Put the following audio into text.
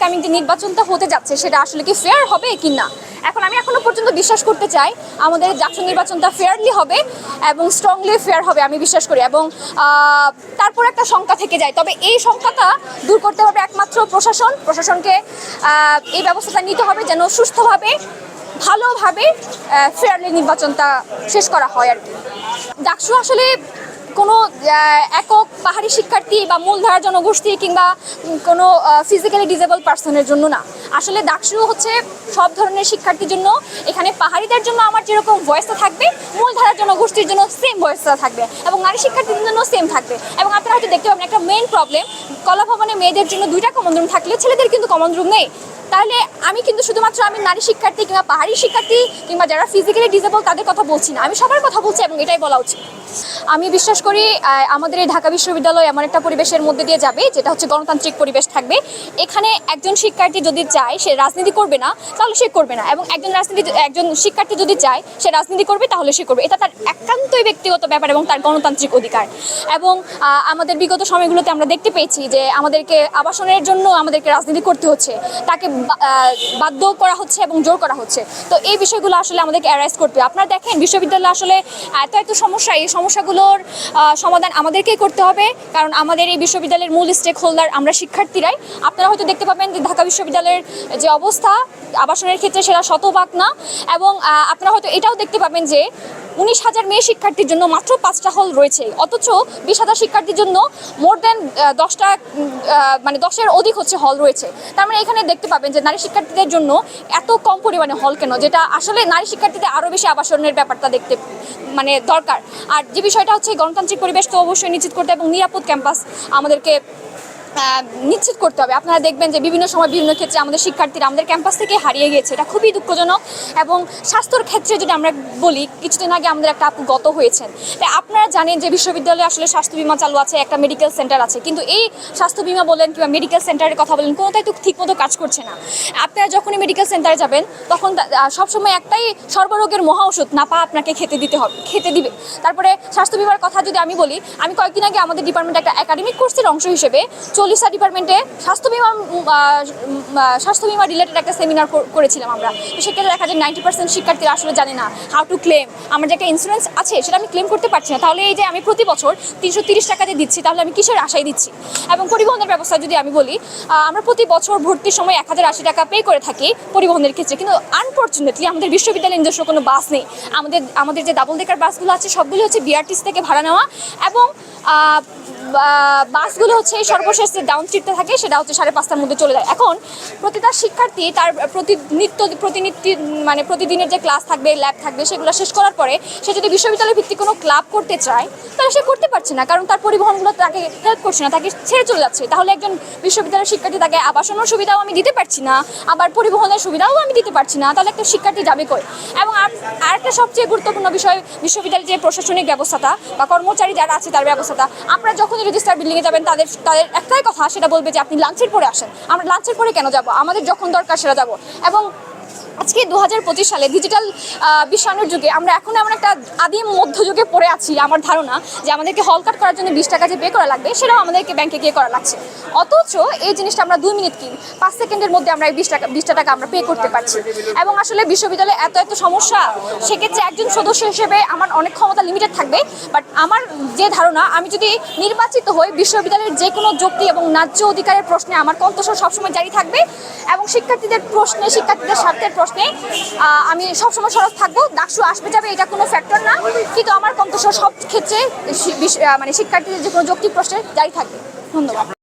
Upcoming যে নির্বাচনটা হতে যাচ্ছে সেটা আসলে কি ফেয়ার হবে কি না। এখন আমি এখনো পর্যন্ত বিশ্বাস করতে চাই আমাদের জাকসু নির্বাচনটা ফেয়ারলি হবে এবং স্ট্রংলি ফেয়ার হবে আমি বিশ্বাস করি। এবং তারপর একটা শঙ্কা থেকে যায়, তবে এই শঙ্কাটা দূর করতে হবে একমাত্র প্রশাসনকে এই ব্যবস্থাটা নিতে হবে যেন সুস্থভাবে ভালোভাবে ফেয়ারলি নির্বাচনটা শেষ করা হয় আর কি। জাকসু আসলে কোনো একক পাহাড়ি শিক্ষার্থী বা মূলধারা জনগোষ্ঠী কিংবা কোনো ফিজিক্যালি ডিসেবল পার্সনের জন্য না। আসলে ডাকসু হচ্ছে সব ধরনের শিক্ষার্থীর জন্য। এখানে পাহাড়িদের জন্য আমার যেরকম ভয়েসটা থাকবে, মূলধারা জনগোষ্ঠীর জন্য সেম ভয়েসটা থাকবে এবং নারী শিক্ষার্থীদের জন্য সেম থাকবে। এবং আপনারা হয়তো দেখতে পাবেন একটা মেইন প্রবলেম, কলা ভবনে মেয়েদের জন্য 2টা কমন রুম থাকলেও ছেলেদের কিন্তু কমন রুম নেই। তাহলে আমি কিন্তু শুধুমাত্র আমি নারী শিক্ষার্থী কিংবা পাহাড়ি শিক্ষার্থী কিংবা যারা ফিজিক্যালি ডিসেবল তাদের কথা বলছি না, আমি সবার কথা বলছি এবং এটাই বলা উচিত। আমি বিশ্বাস করি আমাদের এই ঢাকা বিশ্ববিদ্যালয় এমন একটা পরিবেশের মধ্যে দিয়ে যাবে যেটা হচ্ছে গণতান্ত্রিক পরিবেশ থাকবে। এখানে একজন শিক্ষার্থী যদি চায় সে রাজনীতি করবে না তাহলে সে করবে না, এবং একজন শিক্ষার্থী যদি চায় সে রাজনীতি করবে তাহলে সে করবে। এটা তার একান্তই ব্যক্তিগত ব্যাপার এবং তার গণতান্ত্রিক অধিকার। এবং আমাদের বিগত সময়গুলোতে আমরা দেখতে পেয়েছি যে আমাদেরকে আবাসনের জন্য আমাদেরকে রাজনীতি করতে হচ্ছে, তাকে বাধ্য করা হচ্ছে এবং জোর করা হচ্ছে। তো এই বিষয়গুলো আসলে আমাদেরকে অ্যারাইজ করতে হবে। আপনারা দেখেন বিশ্ববিদ্যালয়ে আসলে এত সমস্যা, এই সমস্যাগুলোর সমাধান আমাদেরকেই করতে হবে, কারণ আমাদের এই বিশ্ববিদ্যালয়ের মূল স্টেক হোল্ডার আমরা শিক্ষার্থীরাই। আপনারা হয়তো দেখতে পাবেন যে ঢাকা বিশ্ববিদ্যালয়ের যে অবস্থা আবাসনের ক্ষেত্রে সেটা শতভাগ না। এবং আপনারা হয়তো এটাও দেখতে পাবেন যে 19,000 মেয়ে শিক্ষার্থীর জন্য মাত্র 5টা হল রয়েছে, অথচ 20,000 শিক্ষার্থীর জন্য মোর দেন 10-এর অধিক হচ্ছে হল রয়েছে। তার মানে এখানে দেখতে পাবেন যে নারী শিক্ষার্থীদের জন্য এত কম পরিমাণে হল কেন, যেটা আসলে নারী শিক্ষার্থীদের আরও বেশি আবাসনের ব্যাপারটা দেখতে দরকার। আর যে বিষয়টা হচ্ছে গণতান্ত্রিক পরিবেশ তো অবশ্যই নিশ্চিত করতে এবং নিরাপদ ক্যাম্পাস আমাদেরকে নিশ্চিত করতে হবে। আপনারা দেখবেন যে বিভিন্ন সময় বিভিন্ন ক্ষেত্রে আমাদের শিক্ষার্থীরা আমাদের ক্যাম্পাস থেকে হারিয়ে গিয়েছে, এটা খুবই দুঃখজনক। এবং স্বাস্থ্যর ক্ষেত্রে যদি আমরা বলি, কিছুদিন আগে আমাদের একটা আপু গত হয়েছেন। তাই আপনারা জানেন যে বিশ্ববিদ্যালয়ে আসলে স্বাস্থ্য বিমা চালু আছে, একটা মেডিকেল সেন্টার আছে, কিন্তু এই স্বাস্থ্য বিমা বলেন কিংবা মেডিকেল সেন্টারের কথা বলেন কোনোটাই তো ঠিকমতো কাজ করছে না। আপনারা যখনই মেডিকেল সেন্টারে যাবেন তখন সবসময় একটাই সর্বরোগের মহা ওষুধ নাপা আপনাকে খেতে দিবে। তারপরে স্বাস্থ্য বিমার কথা যদি আমি বলি, আমি কয়েকদিন আগে আমাদের ডিপার্টমেন্টে একটা একাডেমিক কোর্সের অংশ হিসেবে 40টা ডিপার্টমেন্টে স্বাস্থ্য বিমা রিলেটেড একটা সেমিনার করেছিলাম আমরা। তো সেক্ষেত্রে দেখা যায় 90% শিক্ষার্থীরা আসলে জানে না হাউ টু ক্লেম। আমার যে একটা ইন্স্যুরেন্স আছে সেটা আমি ক্লেম করতে পারছি না, তাহলে এই যে আমি প্রতি বছর 330 টাকা দিয়ে দিচ্ছি, তাহলে আমি কিসের আশায় দিচ্ছি। এবং পরিবহনের ব্যবস্থা যদি আমি বলি, আমরা প্রতি বছর ভর্তির সময় 1080 টাকা পে করে থাকি পরিবহনের ক্ষেত্রে, কিন্তু আনফর্চুনেটলি আমাদের বিশ্ববিদ্যালয়ের নিজস্ব কোনো বাস নেই। আমাদের যে ডাবল ডেকার বাসগুলো আছে সবগুলো হচ্ছে বিআরটিসি থেকে ভাড়া নেওয়া, এবং বাসগুলো হচ্ছে সর্বশেষ যে ডাউন স্ট্রিটে থাকে সেটা হচ্ছে 5:30টার মধ্যে চলে যায়। এখন প্রতিটা শিক্ষার্থী তার প্রতিদিনের যে ক্লাস থাকবে, ল্যাব থাকবে, সেগুলো শেষ করার পরে সে যদি বিশ্ববিদ্যালয় ভিত্তিক কোনো ক্লাব করতে চায় তাহলে সে করতে পারছে না, কারণ তার পরিবহনগুলো তাকে হেল্প করছে না, তাকে ছেড়ে চলে যাচ্ছে। তাহলে একজন বিশ্ববিদ্যালয়ের শিক্ষার্থী তাকে আবাসনের সুবিধাও আমি দিতে পারছি না, আবার পরিবহনের সুবিধাও আমি দিতে পারছি না, তাহলে একটা শিক্ষার্থী যাবে কই। এবং আরেকটা সবচেয়ে গুরুত্বপূর্ণ বিষয়, বিশ্ববিদ্যালয়ের যে প্রশাসনিক ব্যবস্থাটা বা কর্মচারী যারা আছে তার ব্যবস্থাটা। আপনারা যখনই রেজিস্টার বিল্ডিংয়ে যাবেন তাদের একটাই কথা, সেটা বলবে যে আপনি লাঞ্চের পরে আসেন। আমরা লাঞ্চের পরে কেন যাব, আমাদের যখন দরকার সেটা যাব। এবং আজকে 2025 সালে ডিজিটাল বিশ্বায়নের যুগে আমরা এখন এমন একটা আদিম মধ্যযুগে পড়ে আছি। আমার ধারণা যে আমাদেরকে হল কাট করার জন্য 20 টাকা যে পে করা লাগবে সেটাও আমাদেরকে ব্যাংকে গিয়ে করা লাগছে, অথচ এই জিনিসটা আমরা 2 মিনিট 5 সেকেন্ডের মধ্যে আমরা এই 20 টাকা আমরা পে করতে পারছি। এবং আসলে বিশ্ববিদ্যালয়ে এত সমস্যা, সেক্ষেত্রে একজন সদস্য হিসেবে আমার অনেক ক্ষমতা লিমিটেড থাকবে। বাট আমার যে ধারণা, আমি যদি নির্বাচিত হই বিশ্ববিদ্যালয়ের যে কোনো যুক্তি এবং ন্যায্য অধিকারের প্রশ্নে আমার কণ্ঠস্বর সবসময় জারি থাকবে, এবং শিক্ষার্থীদের স্বার্থের প্রশ্নে আমি সবসময় সরব থাকবো। ডাকসু আসবে যাবে এটা কোনো ফ্যাক্টর না, কিন্তু আমার কণ্ঠস্বর সব ক্ষেত্রে শিক্ষার্থীদের যে কোনো যৌক্তিক প্রশ্নে জারি থাকবে। ধন্যবাদ।